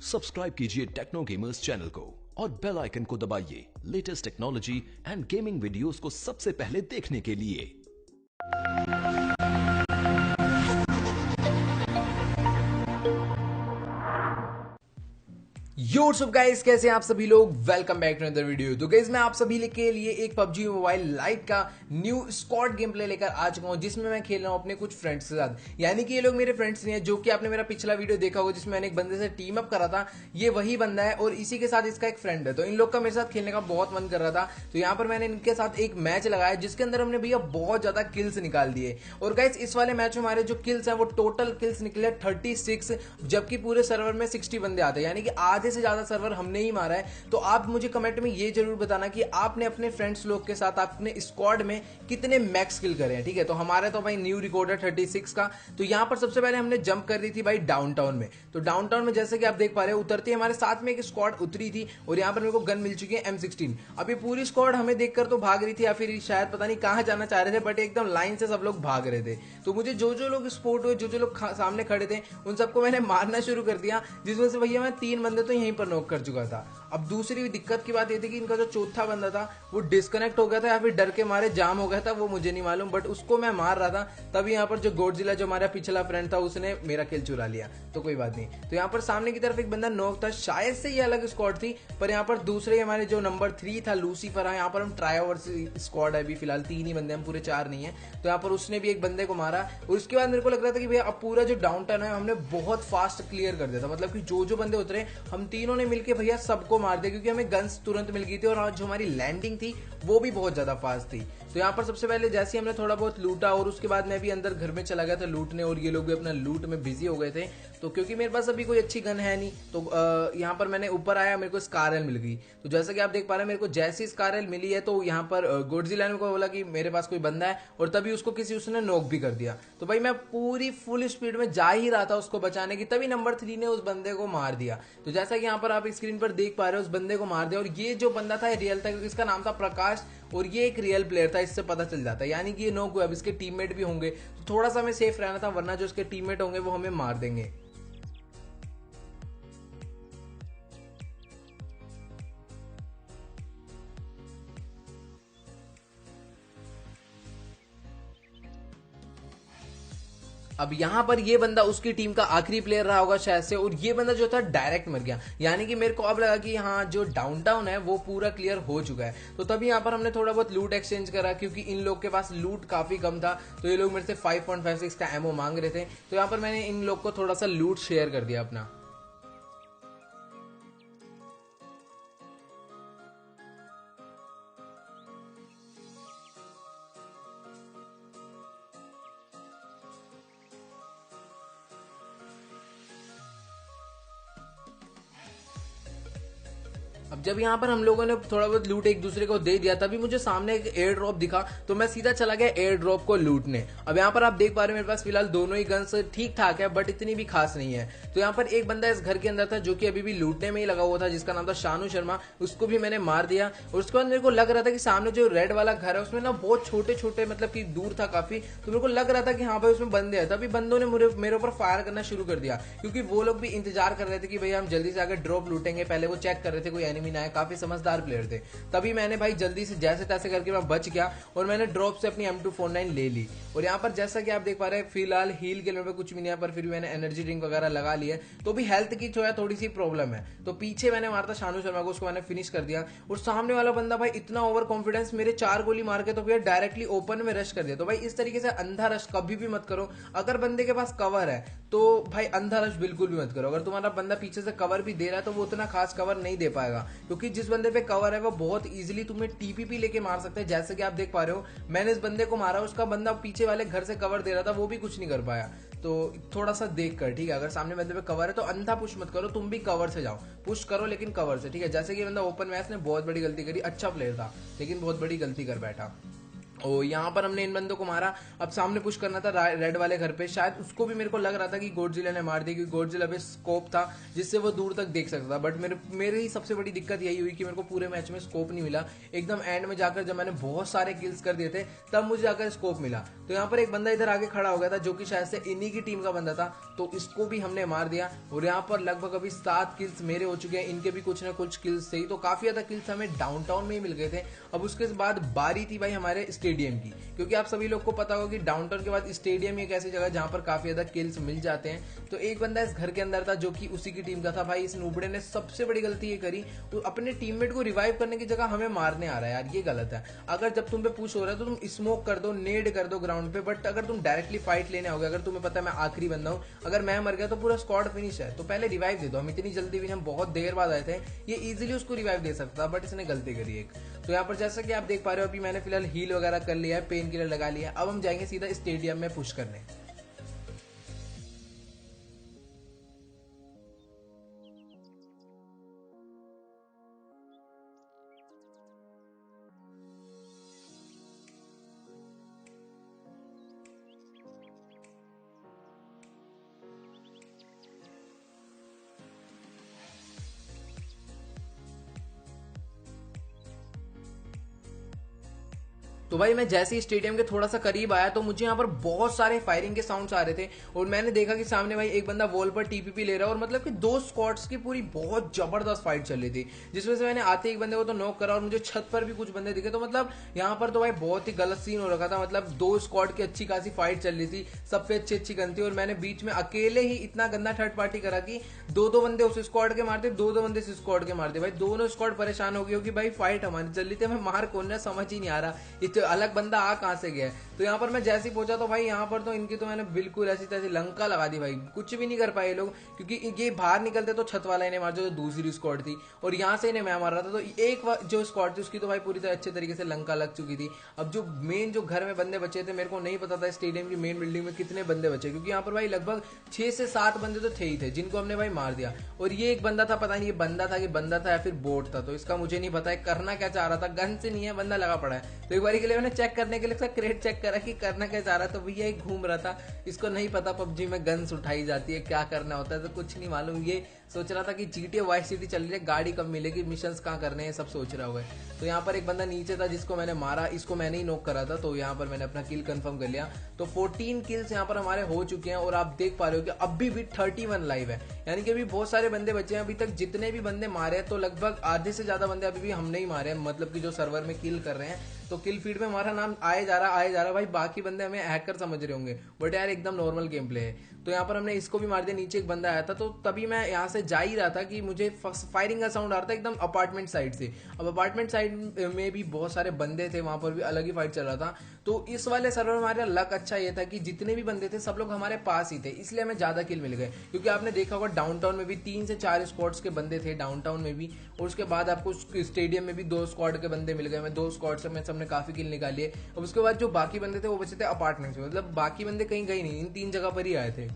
Subscribe कीजिए techno gamers channel को और बेल आइकन को दबाइए latest technology and gaming videos को सबसे पहले देखने के लिए। यो व्हाट्स अप गाइस, कैसे हैं आप सभी लोग। Welcome back to another video. तो गाइस मैं आप सभी के लिए एक PUBG मोबाइल लाइट का न्यू स्क्वाड गेम प्ले लेकर आ चुका हूं, जिसमें मैं खेल रहा हूं अपने कुछ फ्रेंड्स के साथ। यानी कि ये लोग मेरे फ्रेंड्स नहीं है, जो कि आपने मेरा पिछला वीडियो देखा होगा जिसमें मैंने एक बंदे से टीम अप करा था। ये वही बंदा है और इसी के साथ इसका एक फ्रेंड है। तो इन लोग का मेरे साथ खेलने का बहुत मन कर रहा था, तो यहाँ पर मैंने इनके साथ एक मैच लगाया जिसके अंदर हमने भैया बहुत ज्यादा किल्स निकाल दिए। और गाइस इस वाले मैच में हमारे जो किल्स हैं वो टोटल किल्स निकले 36, जबकि पूरे सर्वर में 60 बंदे आते हैं, यानी कि आधे से ज्यादा सर्वर हमने ही मारा है। तो आप मुझे कमेंट में ये जरूर बताना कि आपने अपने फ्रेंड्स लोग के साथ अपने स्क्वाड में कितने मैक्स किल करे हैं। ठीक है, तो हमारे तो भाई न्यू रिकॉर्ड है 36 का। तो यहां पर सबसे पहले हमने जंप कर दी थी भाई डाउनटाउन में। तो डाउनटाउन में जैसे कि आप देख पा रहे हो, उतरती हमारे साथ में एक स्क्वाड उतरी थी और यहां पर मेरे को गन मिल चुकी है M16। अब ये पूरी स्क्वाड हमें देखकर तो भाग रही थी, या फिर शायद पता नहीं कहां जाना चाह रहे थे, बट एकदम लाइन से सब लोग भाग रहे थे। तो मुझे जो जो लोग स्पोर्ट हुए, जो जो लोग सामने खड़े थे, उन सबको मैंने मारना शुरू कर दिया, जिसमें से भैया मैं 3 बंदे तो यहीं पर नॉक कर चुका था। अब दूसरी दिक्कत की बात ये थी कि इनका जो चौथा बंदा था वो डिस्कनेक्ट हो गया था, या फिर डर के मारे जाम हो गया था, वो मुझे नहीं मालूम, बट उसको मैं मार रहा था। तभी यहाँ पर जो गॉडजिला, जो हमारा पिछला फ्रेंड था, उसने मेरा किल चुरा लिया। तो कोई बात नहीं। तो यहाँ पर सामने की तरफ एक बंदा नॉक था, शायद से ये अलग स्क्वाड थी, पर यहाँ पर दूसरे हमारे जो नंबर 3 था लूसीफर, यहाँ पर हम ट्राईओवर स्क्वाड है, अभी फिलहाल 3 ही बंदे, हम पूरे 4 नहीं है। तो यहाँ पर उसने भी एक बंदे को मारा और उसके बाद मेरे को लग रहा था कि भैया अब पूरा जो डाउनटाउन है हमने बहुत फास्ट क्लियर कर दिया था। मतलब कि जो जो बंदे उतरे हम तीनों ने मिलकर भैया सबको मार दिया, क्योंकि हमें गन्स तुरंत मिल गई थी और जो हमारी लैंडिंग थी वो भी बहुत ज्यादा फास्ट थी। तो यहाँ पर सबसे पहले जैसे हमने थोड़ा बहुत लूटा और उसके बाद मैं भी अंदर घर में चला गया था लूटने, और ये लोग भी अपना लूट में बिजी हो गए थे। तो क्योंकि मेरे पास अभी कोई अच्छी गन है नहीं, तो यहाँ पर मैंने ऊपर आया, मेरे को स्कारल मिल गई। तो जैसा कि आप देख पा रहे हैं, मेरे को जैसी स्कारल मिली है तो यहाँ पर गॉडजिला ने को बोला कि मेरे पास कोई बंदा है, और तभी उसको किसी उसने नॉक भी कर दिया। तो भाई मैं पूरी फुल स्पीड में जा ही रहा था उसको बचाने की, तभी नंबर 3 ने उस बंदे को मार दिया। तो जैसा कि यहाँ पर आप स्क्रीन पर देख पा रहे हो, उस बंदे को मार दिया। और ये जो बंदा था रियल था, क्योंकि इसका नाम था प्रकाश और ये एक रियल प्लेयर था, इससे पता चल जाता है। यानी कि ये नॉक हुआ, अब इसके टीममेट भी होंगे, तो थोड़ा सा हमें सेफ रहना था, वरना जो इसके टीममेट होंगे वो हमें मार देंगे। अब यहाँ पर ये बंदा उसकी टीम का आखिरी प्लेयर रहा होगा शायद से, और ये बंदा जो था डायरेक्ट मर गया। यानी कि मेरे को अब लगा कि हाँ जो डाउनटाउन है वो पूरा क्लियर हो चुका है। तो तभी यहाँ पर हमने थोड़ा बहुत लूट एक्सचेंज करा, क्योंकि इन लोग के पास लूट काफी कम था। तो ये लोग मेरे से 5.56 का एमओ मांग रहे थे, तो यहाँ पर मैंने इन लोग को थोड़ा सा लूट शेयर कर दिया अपना। अब जब यहाँ पर हम लोगों ने थोड़ा बहुत लूट एक दूसरे को दे दिया, तभी मुझे सामने एक एयर ड्रॉप दिखा, तो मैं सीधा चला गया एयर ड्रॉप को लूटने। अब यहाँ पर आप देख पा रहे हो मेरे पास फिलहाल दोनों ही गन्स ठीक ठाक है, बट इतनी भी खास नहीं है। तो यहाँ पर एक बंदा इस घर के अंदर था जो कि अभी भी लूटने में ही लगा हुआ था, जिसका नाम था शानू शर्मा, उसको भी मैंने मार दिया। और उसके बाद मेरे को लग रहा था कि सामने जो रेड वाला घर है उसमें ना बहुत छोटे छोटे, मतलब कि दूर था काफी, तो मेरे को लग रहा था कि हाँ भाई उसमें बंदे हैं। तभी बंदों ने मेरे ऊपर फायर करना शुरू कर दिया, क्योंकि वो लोग भी इंतजार कर रहे थे कि भाई हम जल्दी से आगे ड्रॉप लूटेंगे। पहले वो चेक कर रहे थे कोई एनिमी ना है, काफी समझदार प्लेयर थे। तभी मैंने भाई जल्दी से जैसे तैसे करके मैं बच गया और मैंने ड्रॉप से अपनी M249 ले ली। और यहाँ पर जैसा कि आप देख पा रहे हैं फिलहाल हील के लेवल पे कुछ भी नहीं है, पर फिर भी मैंने एनर्जी ड्रिंक वगैरह लगा ली है। तो भी हेल्थ की जो है थोड़ी सी प्रॉब्लम है, तो पीछे मैंने मारा था शानू शर्मा को, उसको मैंने फिनिश कर दिया। और सामने वाला बंदा भाई इतना ओवर कॉन्फिडेंस, मेरे 4 गोली मार के तो भैया डायरेक्टली ओपन में रश कर दिया। तो भाई इस तरीके से अंधा रश कभी भी मत करो। अगर बंदे के पास कवर है तो भाई अंधा रश बिल्कुल भी मत करो। अगर तुम्हारा बंदा पीछे से कवर भी दे रहा है तो वो उतना खास कवर नहीं दे पाएगा, क्योंकि जिस बंदे पे कवर है वो बहुत इजीली तुम्हें टीपीपी लेके मार सकते हैं। जैसे कि आप देख पा रहे हो मैंने इस बंदे को मारा, उसका बंदा पीछे वाले घर से कवर दे रहा था, वो भी कुछ नहीं कर पाया। तो थोड़ा सा देख कर, ठीक है, अगर सामने बंदे पे कवर है तो अंधा पुश मत करो, तुम भी कवर से जाओ, पुश करो लेकिन कवर से, ठीक है। जैसे कि बंदा ओपन मैच ने बहुत बड़ी गलती करी, अच्छा प्लेयर था लेकिन बहुत बड़ी गलती कर बैठा। और यहाँ पर हमने इन बंदों को मारा। अब सामने पुश करना था रेड वाले घर पे, शायद उसको भी मेरे को लग रहा था कि गॉडजिला ने मार दिया, क्योंकि गॉडजिला पे स्कोप था जिससे वो दूर तक देख सकता था। बट मेरे ही सबसे बड़ी दिक्कत यही हुई कि मेरे को पूरे मैच में स्कोप नहीं मिला। एकदम एंड में जाकर जब मैंने बहुत सारे किल्स कर दिए थे तब मुझे जाकर स्कोप मिला। तो यहाँ पर एक बंदा इधर आगे खड़ा हो गया था जो कि शायद से इन्हीं की टीम का बंदा था, तो इसको भी हमने मार दिया। और यहाँ पर लगभग अभी 7 किल्स मेरे हो चुके हैं, इनके भी कुछ ना कुछ किल्स थे, तो काफी ज्यादा किल्स हमें डाउनटाउन में ही मिल गए थे। अब उसके बाद बारी थी भाई हमारे स्टेडियम की, क्योंकि आप सभी लोग को पता होगा कि डाउनटाउन के बाद स्टेडियम एक ऐसी जगह जहां पर काफी ज्यादा किल्स मिल जाते हैं। तो एक बंदा इस घर के अंदर था जो कि उसी की टीम का था। भाई इस नूबड़े ने सबसे बड़ी गलती ये करी, वो अपने टीममेट को रिवाइव करने की जगह हमें मारने आ रहा है यार, ये गलत है। अगर जब तुम पे पुश हो रहा है तो तुम स्मोक कर दो, नेड कर दो ग्राउंड पे, बट अगर तुम डायरेक्टली फाइट लेने आओगे, अगर तुम्हें पता है मैं आखिरी बंदा हूं, अगर मैं मर गया तो पूरा स्क्वाड फिनिश है, तो पहले रिवाइव दे दो। हम इतनी जल्दी भी, हम बहुत देर बाद आए थे, ये इजीली उसको रिवाइव दे सकता, बट इसने गलती करी एक। तो यहाँ पर जैसा कि आप देख पा रहे हो अभी मैंने फिलहाल हील वगैरह कर लिया है, पेन किलर लगा लिया है। अब हम जाएंगे सीधा स्टेडियम में पुश करने। तो भाई मैं जैसे ही स्टेडियम के थोड़ा सा करीब आया तो मुझे यहाँ पर बहुत सारे फायरिंग के साउंड्स आ रहे थे, और मैंने देखा कि सामने भाई एक बंदा वॉल पर टीपीपी ले रहा है, और मतलब कि 2 स्क्वाड्स की पूरी बहुत जबरदस्त फाइट चल रही थी, जिसमें से मैंने आते एक बंदे को तो नॉक करा, और मुझे छत पर भी कुछ बंदे दिखे। तो मतलब यहाँ पर तो भाई बहुत ही गलत सीन हो रखा था, मतलब 2 स्क्वाड की अच्छी खासी फाइट चल रही थी, सब पे अच्छी अच्छी गन थी, और मैंने बीच में अकेले ही इतना गंदा थर्ड पार्टी करा कि 2 बंदे उस स्क्वाड के मारते, 2 बंदे इस स्क्वाड के मारते। भाई दोनों स्क्वाड परेशान हो गई होगी, भाई फाइट हमारी चल रही थी, मैं मार कौन रहा समझ ही नहीं आ रहा, ये अलग बंदा आ कहां से गया। तो यहाँ पर मैं जैसे ही पहुंचा तो भाई यहाँ पर तो इनकी तो मैंने बिल्कुल ऐसी तैसी लंका लगा दी भाई, कुछ भी नहीं कर पाए लोग, क्योंकि ये बाहर निकलते तो छत वाला इन्हें मार जो दूसरी स्क्वाड थी, और यहाँ से इन्हें मैं मार रहा था। तो एक जो स्क्वाड थी उसकी तो भाई पूरी तरह अच्छे तरीके से लंका लग चुकी थी। अब जो मेन जो घर में बंदे बचे थे, मेरे को नहीं पता था स्टेडियम की मेन बिल्डिंग में कितने बंदे बचे, क्योंकि यहाँ पर भाई लगभग 6 से 7 बंदे तो थे ही थे जिनको हमने भाई मार दिया। और ये एक बंदा था, पता नहीं ये बंदा था या फिर बोट था, तो इसका मुझे नहीं पता है करना क्या चाह रहा था, गन से नहीं है बंदा लगा पड़ा है। तो एक बार के लिए मैंने चेक करने के लिए क्रेट चेक करा कि करना क्या चाह रहा, तो भैया एक घूम रहा था, इसको नहीं पता पबजी में गन्स उठाई जाती है, क्या करना होता है, तो कुछ नहीं मालूम, ये सोच रहा था कि जीटीए वाइस सिटी चल रही है, गाड़ी कब मिलेगी, मिशंस कहाँ करने हैं, सब सोच रहा हुआ है। तो यहाँ पर एक बंदा नीचे था जिसको मैंने मारा, इसको मैंने ही नॉक करा था, तो यहाँ पर मैंने अपना किल कंफर्म कर लिया। तो 14 किल्स यहाँ पर हमारे हो चुके हैं, और आप देख पा रहे हो कि अभी भी 31 लाइव है, यानी कि अभी बहुत सारे बंदे बचे हैं। अभी तक जितने भी बंदे मारे हैं तो लगभग आधे से ज्यादा बंदे अभी भी हमने ही मारे हैं, मतलब कि जो सर्वर में किल कर रहे हैं। तो किल फीड में हमारा नाम आए जा रहा भाई, बाकी बंदे हमें हैकर समझ रहे होंगे, बट यार एकदम नॉर्मल गेम प्ले है। तो यहाँ पर हमने इसको भी मार दिया, नीचे एक बंदा आया था, तो तभी मैं यहाँ से जा ही रहा था कि मुझे फायरिंग का साउंड आ रहा था एकदम अपार्टमेंट साइड से। अब अपार्टमेंट साइड में भी बहुत सारे बंदे थे, वहां पर भी अलग ही फाइट चल रहा था। तो इस वाले सर्वर में हमारा लक अच्छा ये था कि जितने भी बंदे थे सब लोग हमारे पास ही थे, इसलिए हमें ज्यादा किल मिल गए। क्योंकि आपने देखा होगा डाउनटाउन में भी 3 से 4 स्क्वाड्स के बंदे थे डाउनटाउन में भी, और उसके बाद आपको स्टेडियम में भी 2 स्क्वाड के बंदे मिल गए। मैं 2 स्क्वाड से मैं सबने काफी किल निकाली है। और उसके बाद जो बाकी बंदे थे वो बचे थे अपार्टमेंट में, मतलब बाकी बंदे कहीं गए नहीं, इन 3 जगह पर ही आए थे।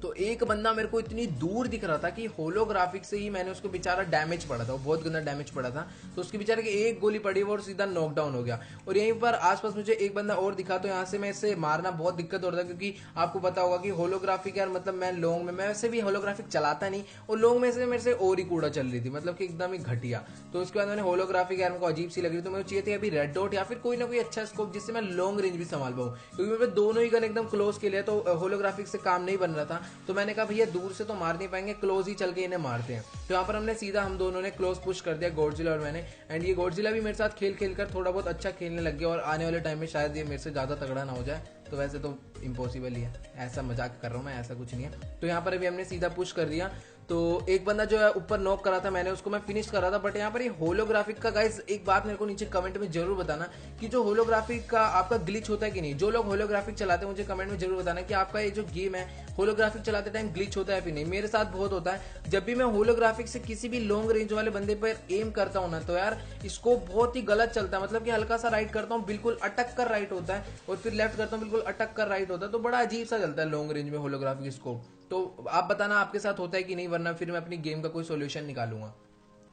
तो एक बंदा मेरे को इतनी दूर दिख रहा था कि होलोग्राफिक से ही मैंने उसको बेचारा डैमेज पड़ा था, वो बहुत गंदा डैमेज पड़ा था, तो उसके बेचारे की एक गोली पड़ी वो और सीधा नॉकडाउन हो गया। और यहीं पर आसपास मुझे एक बंदा और दिखा, तो यहाँ से मैं इसे मारना बहुत दिक्कत हो रहा था, क्योंकि आपको पता होगा कि होलोग्राफिक यार, मतलब मैं लॉन्ग में, मैं वैसे भी होलोग्राफिक चलाता नहीं, और लॉन्ग में से मेरे से और ही कूड़ा चल रही थी, मतलब कि एकदम ही घटिया। तो उसके बाद मैंने होलोग्राफिक यार मेरे को अजीब सी लग रही, तो मुझे चाहिए थी अभी रेड डॉट या फिर कोई ना कोई अच्छा स्कोप जिससे मैं लॉन्ग रेंज भी संभाल पाऊँ, क्योंकि मेरे दोनों ही गन एकदम क्लोज के लिए, तो होलोग्राफिक से काम नहीं बन रहा था। तो मैंने कहा भैया दूर से तो मार नहीं पाएंगे, क्लोज ही चल के इन्हें मारते हैं। तो यहाँ पर हमने सीधा हम दोनों ने क्लोज पुश कर दिया, गॉडजिला और मैंने। एंड ये गॉडजिला भी मेरे साथ खेल खेल कर थोड़ा बहुत अच्छा खेलने लग गया, और आने वाले टाइम में शायद ये मेरे से ज्यादा तगड़ा ना हो जाए, तो वैसे तो इम्पॉसिबल ही है, ऐसा मजाक कर रहा हूँ मैं, ऐसा कुछ नहीं है। तो यहाँ पर अभी हमने सीधा पुश कर दिया। तो एक बंदा जो है ऊपर नॉक करा था मैंने, उसको मैं फिनिश करा था। बट यहाँ पर ये होलोग्राफिक का गाइस एक बात मेरे को नीचे कमेंट में जरूर बताना कि जो होलोग्राफिक का आपका ग्लिच होता है कि नहीं। जो लोग होलोग्राफिक चलाते हैं मुझे कमेंट में जरूर बताना कि आपका ये जो गेम है होलोग्राफिक चलाते टाइम ग्लिच होता है फिर नहीं। मेरे साथ बहुत होता है, जब भी मैं होलोग्राफिक से किसी भी लॉन्ग रेंज वाले बंदे पर एम करता हूँ ना, तो यार इसको बहुत ही गलत चलता है, मतलब कि हल्का सा राइट करता हूँ बिल्कुल अटक कर राइट होता है, और फिर लेफ्ट करता हूँ बिल्कुल अटक कर राइट होता है, तो बड़ा अजीब सा चलता है लॉन्ग रेंज में होलोग्राफिक स्कोप। तो आप बताना आपके साथ होता है कि नहीं, वरना फिर मैं अपनी गेम का कोई सोल्यूशन निकालूंगा।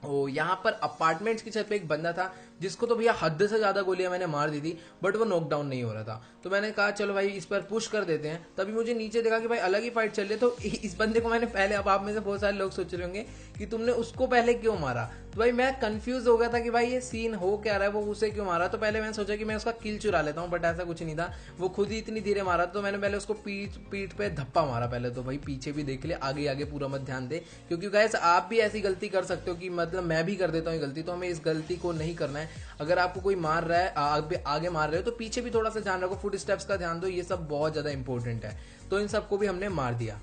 ओ यहाँ पर अपार्टमेंट्स की छत पे एक बंदा था जिसको तो भैया हद से ज्यादा गोलियां मैंने मार दी थी, बट वो नॉकडाउन नहीं हो रहा था। तो मैंने कहा चलो भाई इस पर पुश कर देते हैं। तभी मुझे नीचे देखा कि भाई अलग ही फाइट चल रही है। तो इस बंदे को मैंने पहले, अब आप में से बहुत सारे लोग सोच रहे होंगे कि तुमने उसको पहले क्यों मारा। तो भाई मैं कंफ्यूज हो गया था कि भाई ये सीन हो क्या रहा है, वो उसे क्यों मारा। तो पहले मैंने सोचा कि मैं उसका किल चुरा लेता हूँ, बट ऐसा कुछ नहीं था, वो खुद ही इतनी धीरे मारा। तो मैंने पहले उसको पीठ पे धप्पा मारा पहले। तो भाई पीछे भी देख ले, आगे आगे पूरा मत ध्यान दे, क्योंकि गाइस आप भी ऐसी गलती कर सकते हो कि मतलब मैं भी कर देता हूँ गलती। तो हमें इस गलती को नहीं करना है। अगर आपको कोई मार रहा है, आगे मार रहे हो, तो पीछे भी थोड़ा सा ध्यान रखो, फुट स्टेप्स का ध्यान दो, ये सब बहुत ज्यादा इंपॉर्टेंट है। तो इन सबको भी हमने मार दिया।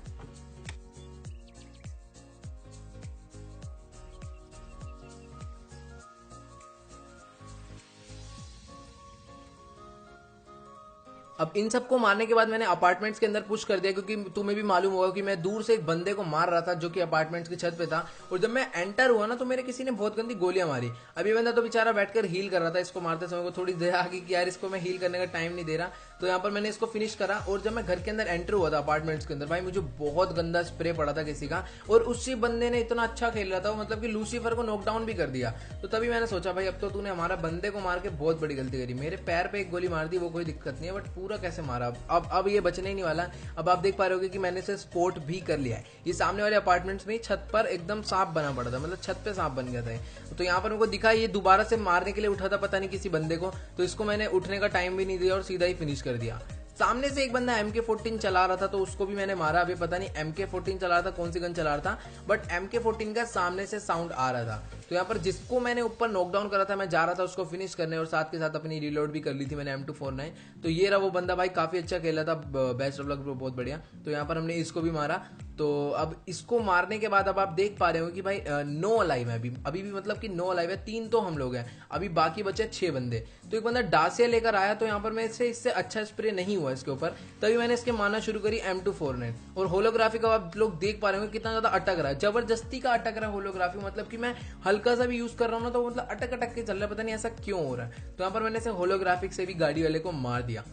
अब इन सबको मारने के बाद मैंने अपार्टमेंट्स के अंदर पुश कर दिया, क्योंकि तुम्हें भी मालूम होगा कि मैं दूर से एक बंदे को मार रहा था जो कि अपार्टमेंट्स की छत पे था। और जब मैं एंटर हुआ ना, तो मेरे किसी ने बहुत गंदी गोलियां मारी। अब ये बंदा तो बेचारा बैठकर हील कर रहा था, इसको मारते समय को थोड़ी देर आ गई कि यार इसको मैं हील करने का टाइम नहीं दे रहा। तो यहाँ पर मैंने इसको फिनिश करा। और जब मैं घर के अंदर एंटर हुआ था अपार्टमेंट्स के अंदर, भाई मुझे बहुत गंदा स्प्रे पड़ा था किसी का, और उसी बंदे ने इतना अच्छा खेल रहा था, मतलब कि लूसीफर को नॉकडाउन भी कर दिया। तो तभी मैंने सोचा भाई अब तो तूने हमारा बंदे को मार के बहुत बड़ी गलती करी। मेरे पैर पे एक गोली मार दी, वो कोई दिक्कत नहीं है, बट पूरा कैसे मारा। अब ये बचने ही नहीं वाला। अब आप देख पा रहे होगे कि मैंने इसे स्पोर्ट भी कर लिया है। ये सामने वाले अपार्टमेंट्स में छत पर एकदम सांप बना पड़ा था, मतलब छत पे सांप बन गया था। तो यहाँ पर मेरे को दिखा ये दोबारा से मारने के लिए उठा था, पता नहीं किसी बंदे को। तो इसको मैंने उठने का टाइम भी नहीं दिया और सीधा ही फिनिश कर दिया। सामने से एक बंदा MK14 चला रहा था, तो उसको भी मैंने मारा। अभी पता नहीं MK14 चला रहा था, कौन सी गन चला रहा था, बट MK14 का सामने से साउंड आ रहा था। तो यहाँ पर जिसको मैंने ऊपर नॉकडाउन करा था, मैं जा रहा था उसको फिनिश करने, और साथ के साथ अपनी रिलोड भी कर ली थी मैंने M249। तो ये रहा वो बंदा, भाई काफी अच्छा खेला था, बेस्ट ऑफ लक ब्रो, बहुत बढ़िया। तो यहाँ पर हमने इसको भी मारा। तो अब इसको मारने के बाद अब आप देख पा रहे हो कि भाई 9 अलाइव है अभी भी, मतलब कि 9 अलाइव है। 3 तो हम लोग हैं, अभी बाकी बचे 6 बंदे। तो एक बंदा डासिया लेकर आया, तो यहाँ पर मैं इससे अच्छा स्प्रे नहीं हुआ इसके ऊपर, तभी मैंने इसके मारना शुरू करी M249। और होलोग्राफी का आप लोग देख पा रहे हो कितना ज्यादा अटक रहा है, जबरदस्ती का अटक रहा है होलोग्राफी, मतलब कि मैं हल्का सा भी यूज कर रहा हूँ ना, तो मतलब अटक अटक के चल रहा है, पता नहीं ऐसा क्यों हो रहा है। तो यहाँ पर मैंने इसे होलोग्राफिक से भी गाड़ी वाले को मार दिया।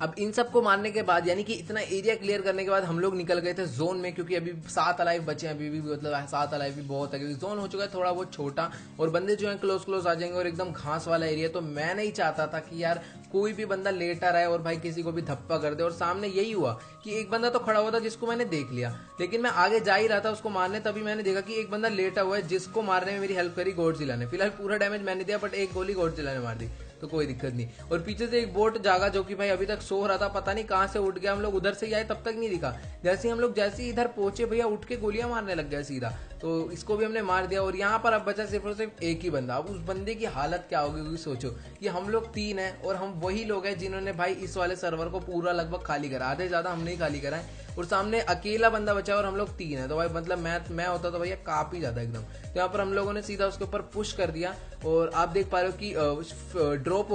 अब इन सबको मारने के बाद, यानी कि इतना एरिया क्लियर करने के बाद, हम लोग निकल गए थे जोन में, क्योंकि अभी 7 अलाइव बचे हैं। अभी भी मतलब 7 अलाइव भी बहुत है, क्योंकि जोन हो चुका है थोड़ा बहुत छोटा, और बंदे जो है क्लोज आ जाएंगे, और एकदम घास वाला एरिया। तो मैं नहीं चाहता था कि यार कोई भी बंदा लेटा रहे और भाई किसी को भी धप्पा कर दे। और सामने यही हुआ कि एक बंदा तो खड़ा हुआ था जिसको मैंने देख लिया, लेकिन मैं आगे जा ही रहा था उसको मारने, तभी मैंने देखा कि एक बंदा लेटा हुआ है, जिसको मारने में मेरी हेल्प करी गॉडजिला ने। फिलहाल पूरा डैमेज मैंने दिया, बट एक गोली गॉडजिला ने मार दी, तो कोई दिक्कत नहीं। और पीछे से एक बोट जागा, जो कि भाई अभी तक सो रहा था, पता नहीं कहां से उठ गया। हम लोग उधर से ही आए, तब तक नहीं दिखा। जैसे हम लोग जैसे ही इधर पहुंचे, भैया उठ के गोलियां मारने लग गया सीधा। तो इसको भी हमने मार दिया। और यहाँ पर अब बचा सिर्फ और सिर्फ एक ही बंदा। अब उस बंदे की हालत क्या होगी, क्योंकि सोचो कि हम लोग 3 हैं, और हम वही लोग हैं जिन्होंने भाई इस वाले सर्वर को पूरा लगभग खाली करा, आधे ज्यादा हमने ही खाली करा है। और सामने अकेला बंदा बचा और हम लोग 3 हैं। तो भाई मतलब मैं होता तो भैया काफी ज्यादा एकदम। तो यहाँ पर हम लोगों ने सीधा उसके ऊपर पुश कर दिया। और आप देख पा रहे हो कि ड्रॉप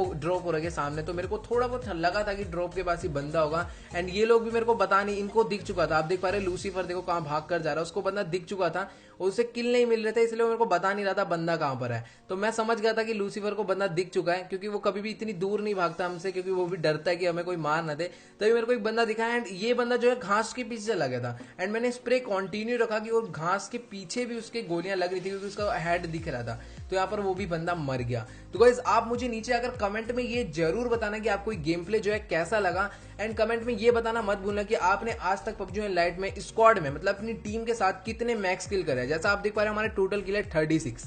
हो रहा है सामने। तो मेरे को थोड़ा बहुत लगा था कि ड्रॉप के पास ही बंदा होगा, एंड ये लोग भी मेरे को बता नहीं, इनको दिख चुका था। आप देख पा रहे लूसीफर देखो कहाँ भाग कर जा रहा है, उसको बंदा दिख चुका था, और उसे किल नहीं मिल रहे थे, इसलिए मेरे को बता नहीं रहा था बंदा कहाँ पर है। तो मैं समझ गया था कि लूसीफर को बंदा दिख चुका है, क्योंकि वो कभी भी इतनी दूर नहीं भागता हमसे, क्योंकि वो भी डरता है कि हमें कोई मार ना दे। तभी मेरे को एक बंदा दिखा, एंड ये बंदा जो है घास के पीछे चला गया था। एंड मैंने स्प्रे कंटिन्यू रखा कि और घास के पीछे भी उसके गोलियां लग रही थी, क्योंकि उसका हेड दिख रहा था। तो यहाँ पर वो भी बंदा मर गया। तो गाइस आप मुझे नीचे आकर कमेंट में ये जरूर बताना कि आपको गेम प्ले जो है कैसा लगा, एंड कमेंट में ये बताना मत भूलना कि आपने आज तक पबजी लाइट में स्क्वाड में, मतलब अपनी टीम के साथ कितने मैक्स किल करे। जैसा आप देख पा रहे हैं हमारे टोटल किल है 36।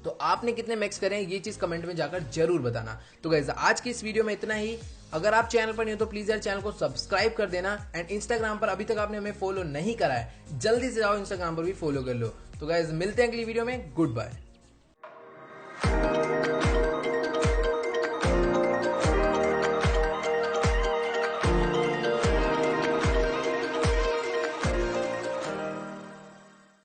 तो आपने कितने मैक्स करे हैं, ये चीज कमेंट में जाकर जरूर बताना। तो गाइस आज की इस वीडियो में इतना ही। अगर आप चैनल पर नहीं हो तो प्लीज यार चैनल को सब्सक्राइब कर देना, एंड इंस्टाग्राम पर अभी तक आपने हमें फॉलो नहीं करा है, जल्दी से जाओ इंस्टाग्राम पर भी फॉलो कर लो। तो गाइस मिलते हैं अगली वीडियो में, गुड बाय।